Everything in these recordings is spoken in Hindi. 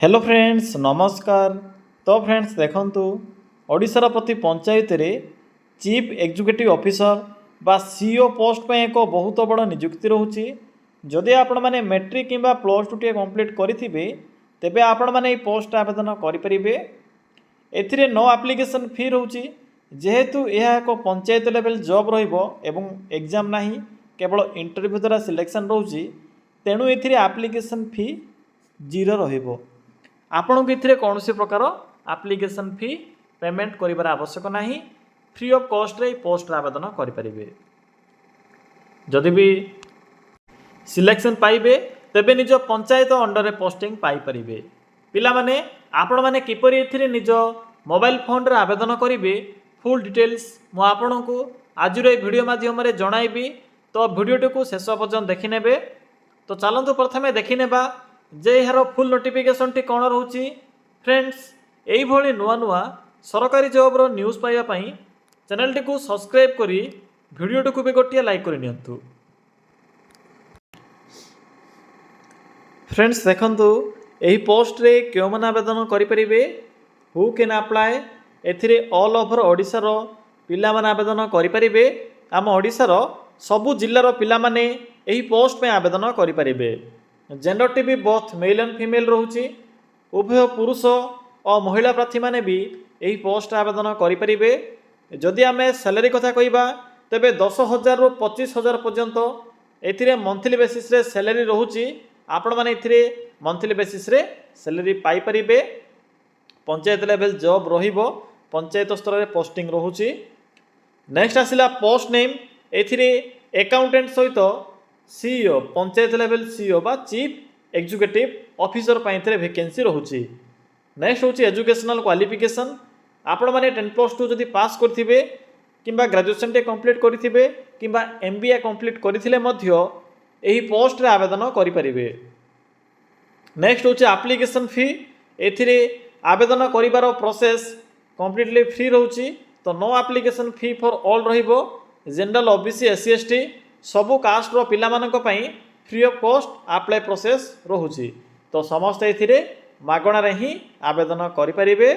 हेलो फ्रेंड्स नमस्कार। तो फ्रेंड्स देखंतु ओडिशार प्रति पंचायत रे चीफ एग्जीक्यूटिव ऑफिसर बा सीईओ पोस्ट पे एक बहुत बड़ नियुक्ति रोचे। जदि आपण माने मैट्रिक किंबा प्लस टू टी कंप्लीट करिथिबे तेबे आपण माने पोस्ट आवेदन करिपरिबे। एथिरे नो एप्लिकेशन फी रोचे जेहेतु यह एक पंचायत लेवल जॉब रहिबो एवं एग्जाम नाही केवल इंटरव्यू द्वारा सिलेक्शन रोचे। तेणु एथिरे एप्लिकेशन फी जीरो रहिबो। आपन को इथिरे कौन सी प्रकार एप्लिकेशन फी पेमेंट करिबार आवश्यक नाही। फ्री ऑफ कॉस्ट रे पोस्ट आवेदन करि परिबे। जदि भी सिलेक्शन पाइबे तेबे निज पंचायत अंडर रे पोस्टिंग पाई परिबे। पिला माने आपण माने किपरि एथिरे निज मोबाइल फोन रे आवेदन करिबे फुल डिटेल्स मु आपन को आज रे वीडियो माध्यम रे जणाइबी। तो वीडियो को शेष पर्यंत देखि नेबे। तो चलंतु प्रथमे देखि नेबा जे यार फुल नोटिफिकेशन टी कौन रोची। फ्रेंड्स यही भली नुआ नुआ सरकारी जॉब रो न्यूज़ पाइबा पई चैनल टी को सब्सक्राइब करी वीडियो टी को भी गोटिया लाइक करि नियंतु। फ्रेंड्स देखंतु एही पोस्ट रे क्यों मन आवेदन करि परिबे हु कैन अप्लाई। एथिरे ऑल ओवर ओडिसा रो पिला मन आवेदन करि परिबे। आम ओडिसा रो सबु जिल्ला रो पिला माने एही पोस्ट पे आवेदन करि परिबे। जेंडर टी भी बोथ मेल एंड फीमेल रोचे। उभय पुरुष और महिला प्रार्थी माने भी यही पोस्ट आवेदन करें। जदि आम सैलरी कथा कहवा तेबे 10,000 रु 25,000 पर्यंत एथिरे मंथली बेसिस रे सैलरी रोचे। आपण माने एथिरे मंथली बेसिस रे सैलरी पाई परिबे। पंचायत लेवल जॉब रहिबो। पंचायत स्तर रे पोस्टिंग रोचे। नेक्स्ट आसिला पोस्ट नेम। एथिरे अकाउंटेंट सहित सीईओ पंचायत लेवल सीईओ बा चीफ एग्जीक्यूटिव ऑफिसर पाइथरे वैकेंसी रोचे। नेक्स्ट होची एजुकेशनल क्वालिफिकेशन। आपण माने 10+2 जदि पास करथिबे किंबा ग्रेजुएशन टे कंप्लीट करथिबे किंबा एमबीए कंप्लीट करथिले मध्य एही पोस्ट रे आवेदन करि परिबे। नेक्स्ट होची एप्लिकेशन फी। एथिरे आवेदन करिवार प्रोसेस कंप्लीटली फ्री रोची। तो no application fee for all रहिबो। जनरल ओबीसी एससी एसटी सबु कास्ट रो पिला मानक पई free of cost apply process रोहुची। तो समस्त एथिरे मागणा रे ही आवेदन करि परिबे।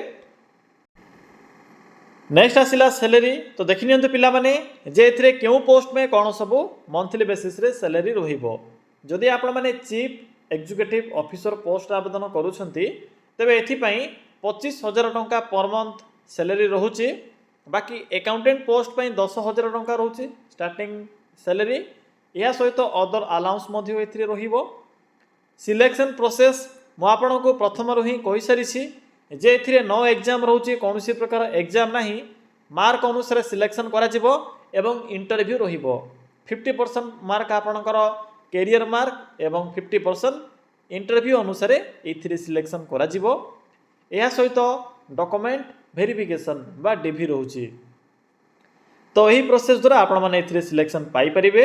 नेक्स्ट आसिला सैलरी। तो देखि नियंतु पिला माने जे एथिरे केउ पोस्ट में कोन सबु मंथली बेसिस रे सैलरी रहिबो। जदि आपण माने चीफ एग्जीक्यूटिव ऑफिसर पोस्ट आवेदन करूछंती तबे एथि पई 25,000 टंका पर मंथ सैलरी रहुची। बाकी अकाउंटेंट पोस्ट पई 10,000 टंका रहुची स्टार्टिंग सैलरी। यह सहित अदर अलाउंस मध्य एथिरे रहिबो। सिलेक्शन प्रोसेस मु आपन को प्रथम रु ही कहि सारिछि जे एथिरे नो एग्जाम रहउछि। कोनोसी प्रकार एग्जाम नाही। मार्क अनुसार सिलेक्शन करा जिवो एवं इंटरव्यू रहिबो। 50% मार्क आपनकर कैरियर मार्क एवं 50% इंटरव्यू अनुसार एथिरे सिलेक्शन करा जिवो। यह सहित डॉक्यूमेंट वेरिफिकेशन बा डीवी रहउछि। तो यही प्रोसेस द्वारा आपण माने एथिरे सिलेक्शन पाई परिबे।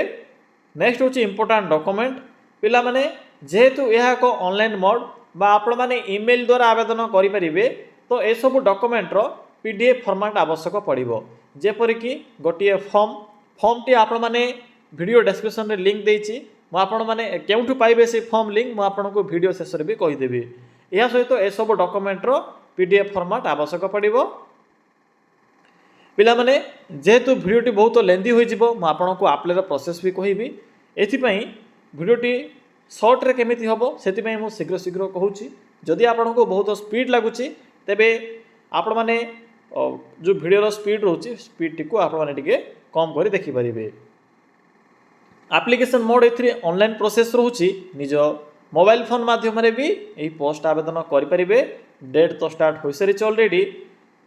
नेक्स्ट होची इंपोर्टेंट डॉक्यूमेंट। पिला माने जेहेतु यह एक ऑनलाइन मोड बा आपण माने ईमेल द्वारा आवेदन करि परिबे तो ए सब डॉक्यूमेंट रो पीडीएफ फॉर्मेट आवश्यक पड़िबो। जेपरि कि गोटिए फॉर्म टी आपण माने वीडियो डिस्क्रिप्शन रे लिंक देइछि। मु आपण माने केउठु पाइबे से फॉर्म लिंक मु आपण को वीडियो शेष रे भी कहि देबी। या सहित ए सब डॉक्यूमेंट रो पीडीएफ फॉर्मेट आवश्यक पड़िबो। पिला माने जेहेतु वीडियोटी बहुत लेंदी हो जिवो मु आपन को अप्लाई प्रोसेस भी कहबी। एथिपई वीडियोटी शॉर्ट रे केमिति हबो सेति मु शीघ्र शीघ्र कहूची। जदि आपन को बहुत स्पीड लागुची तेबे आपण माने जो वीडियो रो स्पीड रहउची स्पीड टी को आपण माने टिके कम करी देखि परिबे। एप्लिकेशन मोड एथिरे ऑनलाइन प्रोसेस रहउची। निज मोबाइल फोन माध्यम रे भी एही पोस्ट आवेदन करि परिबे। डेट तो स्टार्ट होई सारिछ ऑलरेडी।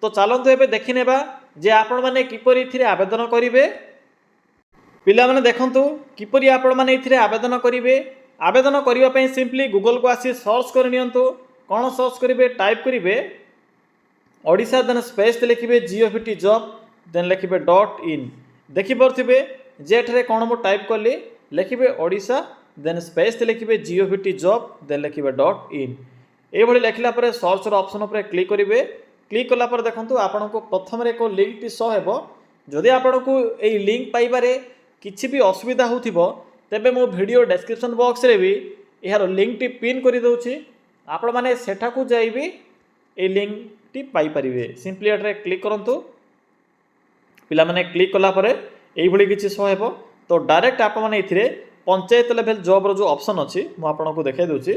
तो चलंतु एबे देखि नेबा जे आपण माने किपरि इथिरे आवेदन करिवे। पिला माने देखंतु किपरि आपण माने इथिरे आवेदन करिवे। आवेदन करिवा पई सिंपली गूगल को आसी सर्च कर नियंतु। कोन सर्च करिवे टाइप करिवे ओडिसा देन स्पेस लिखिबे जीओवीटी जॉब देन लिखिबे .in। देखि परथिबे जेठरे कोन मो टाइप करली लिखिबे ओडिसा देन स्पेस लिखिबे जीओवीटी जॉब देन लिखिबे .in। ए भली लिखला परे सर्च रो ऑप्शन ऊपर क्लिक करिवे। क्लिक कला पर देखंतु आपन को प्रथम रे को लिंक टी शो हेबो। जदि आपन को एई लिंक पाइबारे किछि भी असुविधा होथिबो तेबे मो वीडियो डिस्क्रिप्शन बॉक्स रे भी यार लिंक टी पिन करि दउछि। आपण मैंने सेठाकू जाइबे ए लिंक टी पाई परिबे सिंपली एट्रे क्लिक करंतु पिला माने क्लिक कला परे एई भली किछि शो हेबो तो डायरेक्ट आपण माने इथिरे पंचायत लेवल जॉब रो जो ऑप्शन अछि मु आपन को देखाइ दोछि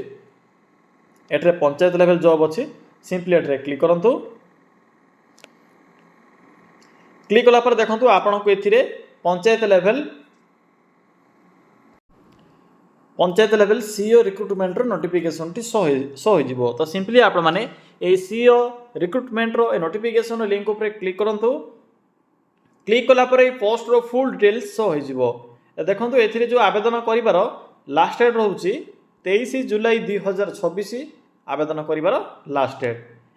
एट्रे पंचायत लेवल जॉब अछि सिंपली एट्रे क्लिक करंतु क्लिक कला पर देखंतु आपण को इथिरे पंचायत लेवल सीईओ रिक्रुटमेंट रो नोटिफिकेशन टी शो हो जिवो तो सिंपली आपण माने ए सीईओ रिक्रुटमेंट रो ए नोटिफिकेशन लिंक ऊपर क्लिक करंतु क्लिक कला पर ए पोस्ट रो फुल डिटेल्स शो हो जिवो देखंतु एथिरे जो आवेदन करिवार लास्ट डेट रहउची 23 जुलाई 2026 आवेदन करिवार लास्ट डेट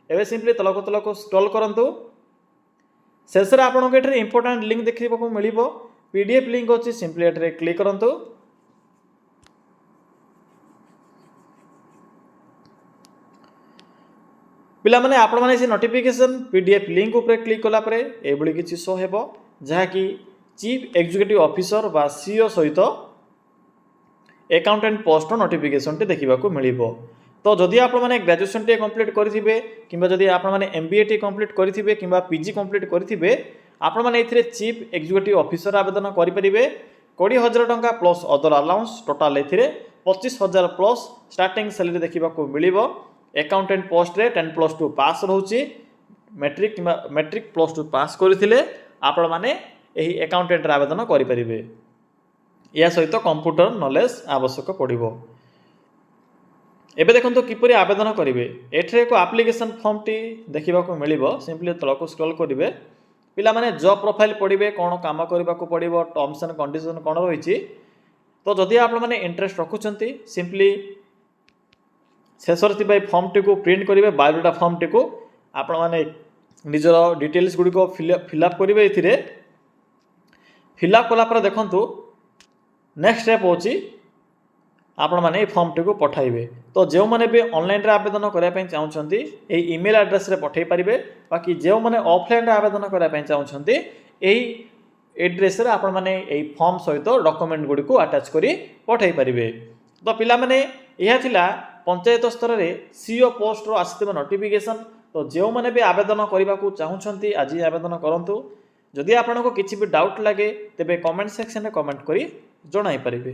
एबे सिंपली तलक स्क्रॉल करंतु शेष रे आपन के एठरे इंपोर्टेंट लिंक देखिबा को मिलिबो पीडीएफ लिंक अछि सिंपली एठरे क्लिक करंतु पिला माने आपण माने से नोटिफिकेशन पीडीएफ लिंक ऊपर क्लिक कला परे एबुली किछि शो हेबो जहा कि चीफ एग्जीक्यूटिव ऑफिसर बा सीईओ सहित अकाउंटेंट पोस्ट नोटिफिकेशन टी देखिबा को मिलिबो तो जदि आपण माने ग्रेजुएशन टी कंप्लीट करिथिबे किबा जदि आपण माने एमबीए टी कंप्लीट करिथिबे किबा पीजी कंप्लीट करिथिबे आपण माने एथिरे चीफ एग्जीक्यूटिव ऑफिसर आवेदन करि परिबे 20,000 टंका प्लस अदर अलाउंस टोटल एथिरे 25,000 प्लस स्टार्टिंग सैलरी देखिबा को मिलिबो अकाउंटेंट पोस्ट रे 10+2 पास रहउची मैट्रिक +2 पास करिथिले आपण माने एही अकाउंटेंट रे आवेदन करि परिबे या सहित कंप्यूटर नॉलेज आवश्यक पड़िबो एबे देखंतु किपरि आवेदन करिवे एठरे को एप्लिकेशन फॉर्म टी देखिबा को मिलिबो सिंपली तलको स्क्रॉल करिवे पिला माने जॉब प्रोफाइल पड़िबे कोन काम करबा को पड़िबो टर्म्स एंड कंडीशन कोन रहिछि तो जदि आपण माने इंटरेस्ट रखुचंती सिंपली शेषर थिबा फॉर्म टी को प्रिंट करिवे बायोडाटा फॉर्म टी को आपण माने निजर डिटेल्स गुडी को फिलअप करिवे एथिरे फिलअप कला पर देखंतु नेक्स्ट स्टेप होची आपण माने फॉर्म टी को पठाइबे तो जो माने भी ऑनलाइन रे आवेदन करिया पय चाहउछंती ए ईमेल एड्रेस रे पठाइ परिबे बाकी जो माने ऑफलाइन रे आवेदन करिया पय चाहउछंती एही एड्रेस रे आपण माने एही फॉर्म सहित डॉक्यूमेंट गुडी को अटैच करी पठाइ परिबे तो पिला माने एहा थिला पंचायत स्तर रे सीईओ पोस्ट रो आसितबा नोटिफिकेशन तो जो माने भी आवेदन करिबा को चाहउछंती आज आवेदन करंतु जदि आपन को किछि भी डाउट लागे तेबे कमेंट सेक्शन रे कमेंट करी जणाई परिबे।